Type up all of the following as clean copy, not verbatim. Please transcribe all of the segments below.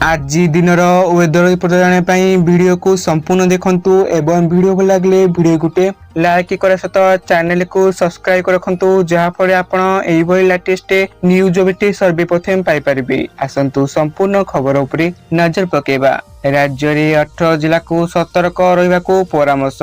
आज दिनर weather report जाने video को संपूर्ण देखंतु एवं वीडियो को लागले वीडियो गुटे लाइक कर सहित चैनल को सब्सक्राइब कर रखंतु जहाँ फल आपण एई भली लेटेस्ट न्यूज अपडेट सर्वप्रथम पाई परिबे। आसंतु संपूर्ण खबर उपरे नजर पकेबा। राज्य रे 18 जिला को सतर्क रहिबा को परामर्श।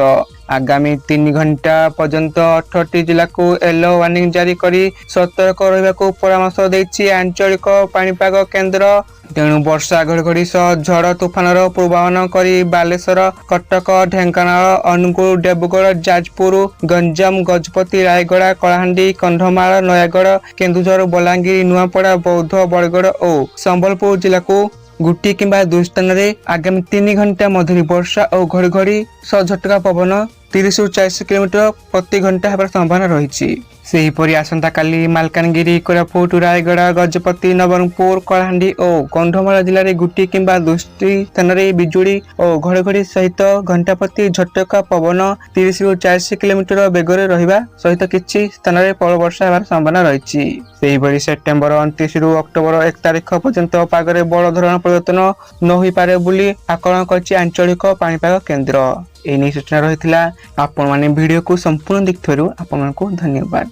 आगामी 3 घंटा पर्यंत 18 जिला को येलो वार्निंग जारी करी सतर्क रहिबा को परामर्श दैछि आंचलिक पाणीपाग केंद्र। तेणु वर्षा घड़घड़ी सह झड़ तूफान पूर्वानुमान करी बालेश्वर, कटक, ढेंकानाल, अनुगुल, देवगढ़, जाजपुर, गंजाम, गजपति, रायगड़ा, कलाहांडी, कंधमाल, नयागढ़, केन्दुझर, बलांगीर, नुआपड़ा, बौद्ध, बरगढ़ और संबलपुर जिला को गोटे किंबा 2 स्थान रे आगामी 3 घंटा मध्य वर्षा और घड़घड़ी सह झटका पवन 30 ରୁ 40 किलोमीटर प्रति घंटा हेबार संभावना रही। सेहीपरि आसंता काली मालकानगिरी, कोरापुट, रायगड़ा, गजपति, नवरंगपुर, कलाहांडी और कंधमाल जिले में गोटे किंबा 2 स्थान रे बिजुली और घड़घड़ी सहित घंटा प्रति झटका पवन 30 ରୁ 40 किलोमीटर बेगर रहिबा सहित किछि स्थान रे प्रबल वर्षा हेबार संभावना रही। सेहीपरि सेप्टेम्बर 29 ରୁ अक्टोबर 1 तारिख पर्यंत पागरे बड़ धरण परिवर्तन न होई पारे बोली आकलन करछि आंचलिक पाणीपाग केंद्र। एनी सूचना रही। आपण माने वीडियो को संपूर्ण देखिथारु आपण को धन्यवाद।